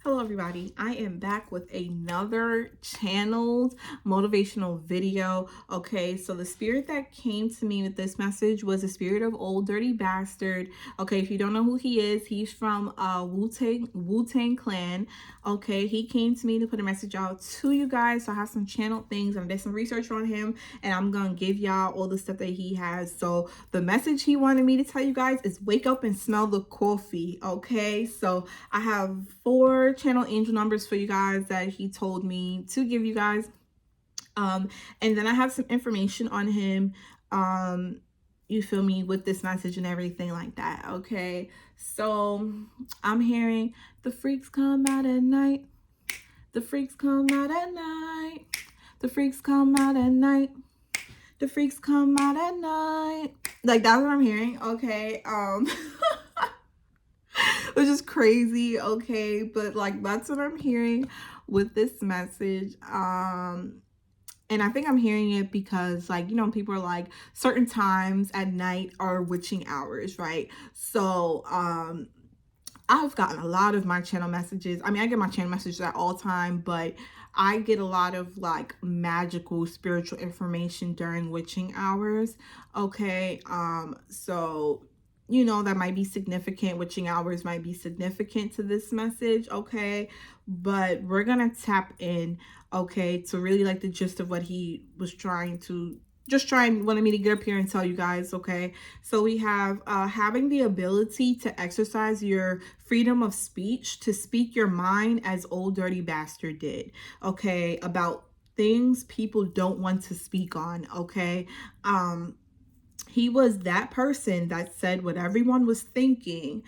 Hello everybody, I am back with another channeled motivational video. Okay, so the spirit that came to me with this message was the spirit of Old Dirty Bastard. Okay, if you don't know who he is, he's from Wu-Tang Clan. Okay, he came to me to put a message out to you guys. So I have some channeled things. I did some research on him and I'm gonna give y'all all the stuff that he has. So the message he wanted me to tell you guys is wake up and smell the coffee. Okay, so I have 4 channel angel numbers for you guys that he told me to give you guys. And then I have some information on him. You feel me, with this message and everything like that. Okay, so I'm hearing the freaks come out at night. The freaks come out at night. The freaks come out at night. The freaks come out at night. Like, that's what I'm hearing. Okay. Which is crazy. Okay, but like, that's what I'm hearing with this message. And I think I'm hearing it because, like, you know, people are like, certain times at night are witching hours, right? So I've gotten a lot of my channel messages. I mean, I get my channel messages at all time, but I get a lot of like magical spiritual information during witching hours. Okay, so you know, that might be significant. Witching hours might be significant to this message. Okay, but we're gonna tap in, okay, to really like the gist of what he was trying to wanted me to get up here and tell you guys. Okay, so we have having the ability to exercise your freedom of speech, to speak your mind as Old Dirty Bastard did. Okay, about things people don't want to speak on. Okay, he was that person that said what everyone was thinking.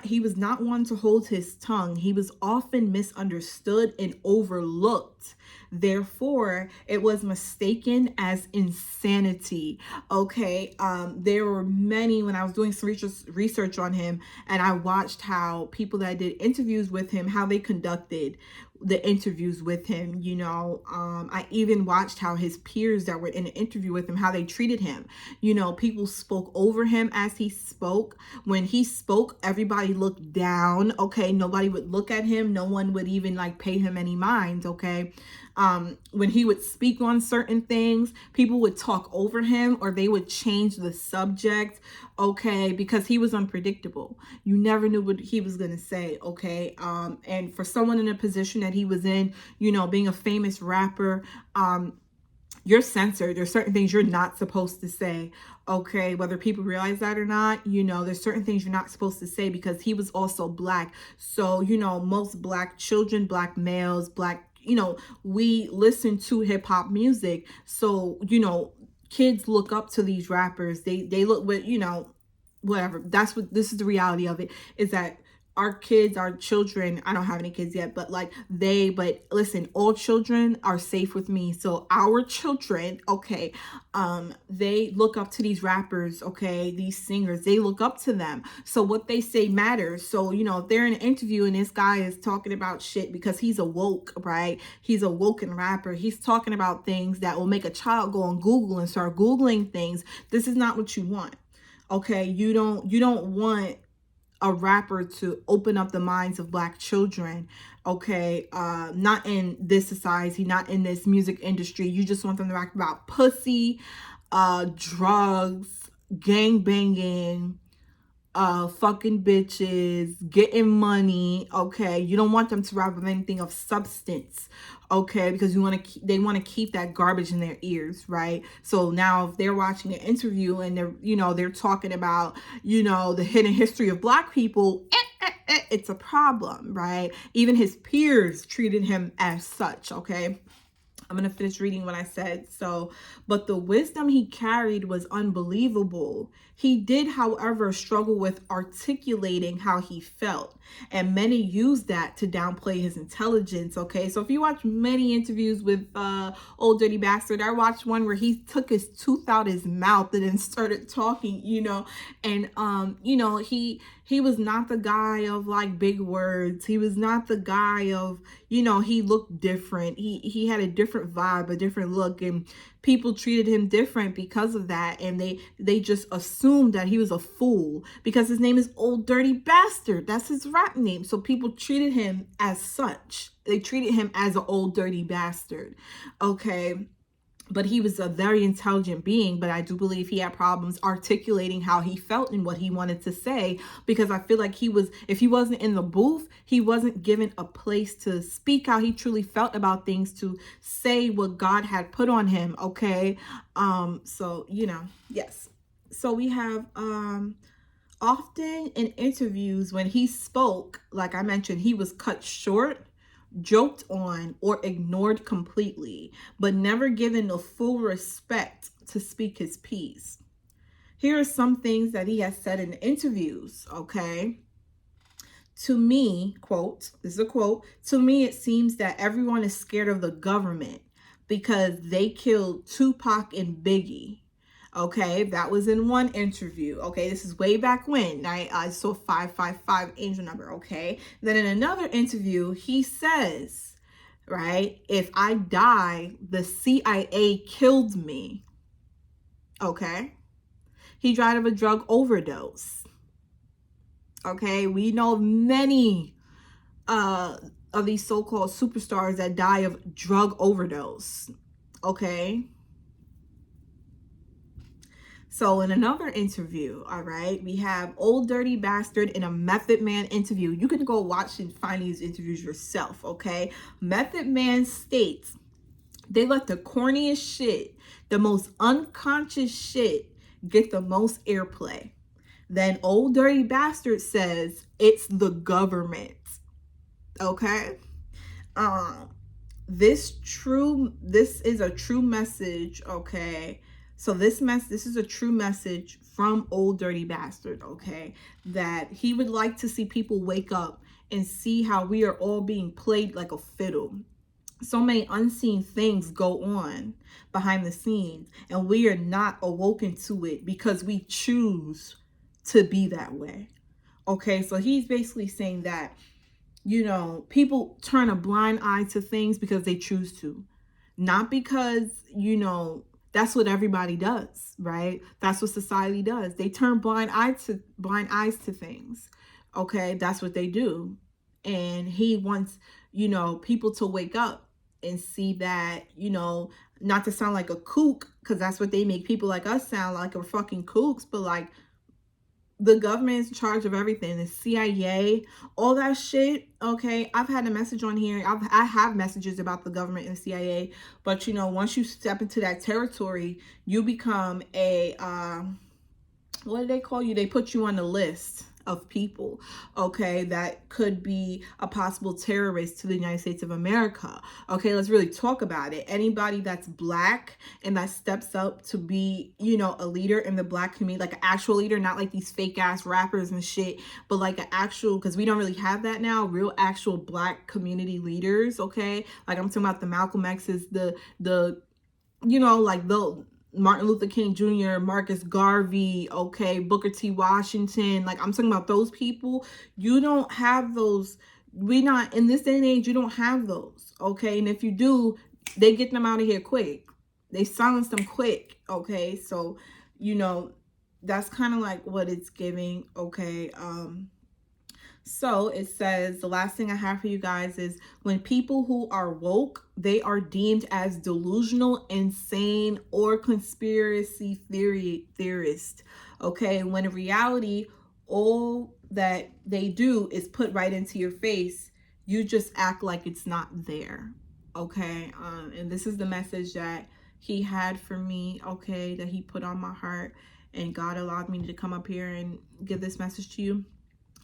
He was not one to hold his tongue. He was often misunderstood and overlooked. Therefore, it was mistaken as insanity. Okay. There were many, when I was doing some research on him, and I watched how people that did interviews with him, how they conducted the interviews with him. You know, I even watched how his peers that were in an interview with him, how they treated him. You know, people spoke over him as he spoke. When he spoke, everybody looked down. Okay, nobody would look at him. No one would even like pay him any mind. Okay, when he would speak on certain things, people would talk over him or they would change the subject. Okay, because he was unpredictable. You never knew what he was gonna say. Okay, and for someone in a position that he was in, you know, being a famous rapper, you're censored. There's certain things you're not supposed to say. Okay, whether people realize that or not, you know, there's certain things you're not supposed to say because he was also black. So, you know, most black children, black males, black, you know, we listen to hip hop music. So, you know, kids look up to these rappers. They look with, you know, whatever. That's what, this is the reality of it, is that our kids, our children, I don't have any kids yet, but like but listen, all children are safe with me. So our children, okay, they look up to these rappers, okay, these singers, they look up to them. So what they say matters. So, you know, if they're in an interview and this guy is talking about shit because he's a woke, right? He's a woken rapper. He's talking about things that will make a child go on Google and start Googling things. This is not what you want. Okay, you don't want a rapper to open up the minds of black children. Okay, not in this society, not in this music industry. You just want them to rap about pussy, drugs, gang banging, fucking bitches, getting money. Okay, you don't want them to rap about anything of substance. Okay, because they want to keep that garbage in their ears, right? So now if they're watching an interview and they're talking about, you know, the hidden history of black people, it's a problem, right? Even his peers treated him as such. Okay, I'm going to finish reading what I said. So, but the wisdom he carried was unbelievable. He did, however, struggle with articulating how he felt. And many used that to downplay his intelligence. Okay, so if you watch many interviews with Old Dirty Bastard, I watched one where he took his tooth out his mouth and then started talking, you know, and, you know, he He was not the guy of like big words. He was not the guy of, you know, he looked different. He had a different vibe, a different look, and people treated him different because of that. And they just assumed that he was a fool because his name is Old Dirty Bastard. That's his rap name. So people treated him as such. They treated him as an old dirty bastard. Okay. But he was a very intelligent being, but I do believe he had problems articulating how he felt and what he wanted to say, because I feel like if he wasn't in the booth, he wasn't given a place to speak how he truly felt about things, to say what God had put on him. Okay. So, you know, yes. So we have, often in interviews when he spoke, like I mentioned, he was cut short, joked on, or ignored completely, but never given the full respect to speak his piece. Here are some things that he has said in interviews, okay? To me, quote, this is a quote, to me it seems that everyone is scared of the government because they killed Tupac and Biggie. Okay, that was in one interview. Okay, this is way back when I saw 555 angel number. Okay, then in another interview, he says, right, if I die, the CIA killed me. Okay, he died of a drug overdose. Okay, we know many of these so-called superstars that die of drug overdose. Okay. So in another interview, all right, we have Old Dirty Bastard in a Method Man interview. You can go watch and find these interviews yourself, okay? Method Man states they let the corniest shit, the most unconscious shit get the most airplay. Then Old Dirty Bastard says it's the government, okay? This is a true message, okay? So this is a true message from Old Dirty Bastard, okay? That he would like to see people wake up and see how we are all being played like a fiddle. So many unseen things go on behind the scenes, and we are not awoken to it because we choose to be that way. Okay, so he's basically saying that, you know, people turn a blind eye to things because they choose to, not because, you know, that's what everybody does, right? That's what society does. They turn blind eyes to things. Okay, that's what they do. And he wants, you know, people to wake up and see that, you know, not to sound like a kook, because that's what they make people like us sound like, we're fucking kooks, but like, the government is in charge of everything. The CIA, all that shit. Okay, I've had a message on here. I have messages about the government and the CIA, but you know, once you step into that territory, you become a what do they call you? They put you on the list of people, okay, that could be a possible terrorist to the United States of America. Okay, let's really talk about it. Anybody that's black and that steps up to be, you know, a leader in the black community, like an actual leader, not like these fake ass rappers and shit, but like an actual, because we don't really have that now, real actual black community leaders, okay? Like I'm talking about the Malcolm X's, the you know, like the Martin Luther King Jr., Marcus Garvey, okay, Booker T. Washington. Like I'm talking about those people. You don't have those. We not in this day and age. You don't have those, okay? And if you do, they get them out of here quick. They silence them quick, okay? So, you know, that's kind of like what it's giving, okay? So it says, the last thing I have for you guys is, when people who are woke, they are deemed as delusional, insane, or conspiracy theorist. Okay, when in reality, all that they do is put right into your face. You just act like it's not there. Okay, and this is the message that he had for me, okay, that he put on my heart, and God allowed me to come up here and give this message to you.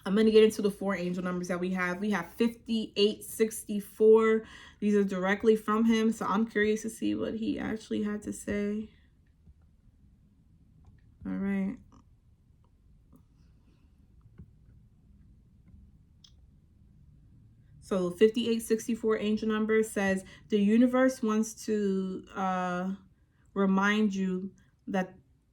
I'm going to get into the 4 angel numbers that we have. We have 5864. These are directly from him. So I'm curious to see what he actually had to say. All right. So 5864 angel number says, the universe wants to remind you that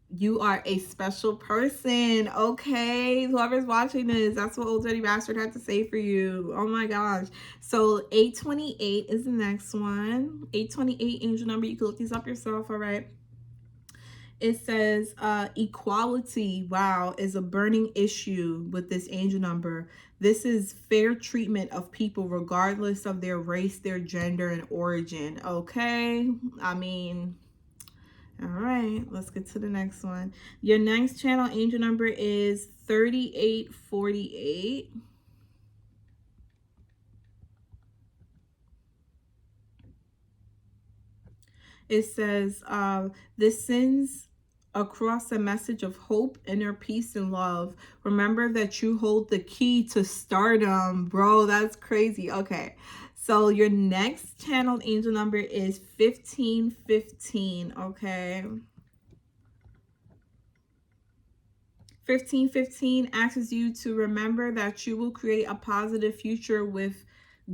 You are a special person, okay? Whoever's watching this, that's what Old Dirty Bastard had to say for you. Oh my gosh. So 828 is the next one. 828 angel number. You can look these up yourself, all right? It says equality, wow, is a burning issue with this angel number. This is fair treatment of people regardless of their race, their gender, and origin, okay? I mean, all right, let's get to the next one. Your next channel angel number is 3848. It says, this sends across a message of hope, inner peace, and love. Remember that you hold the key to stardom. Bro, that's crazy. Okay. So your next channeled angel number is 1515. Okay. 1515 asks you to remember that you will create a positive future with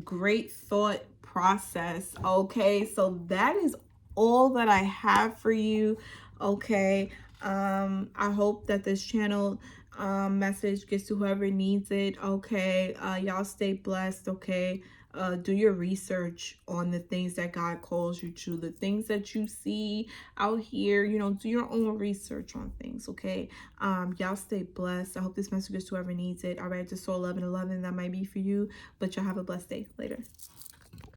great thought process. Okay, so that is all that I have for you. Okay, I hope that this channel message gets to whoever needs it. Okay, y'all stay blessed. Okay, do your research on the things that God calls you to, the things that you see out here. You know, do your own research on things. Okay, y'all stay blessed. I hope this message gets to whoever needs it. All right, just so 1111 that might be for you, but y'all have a blessed day. Later.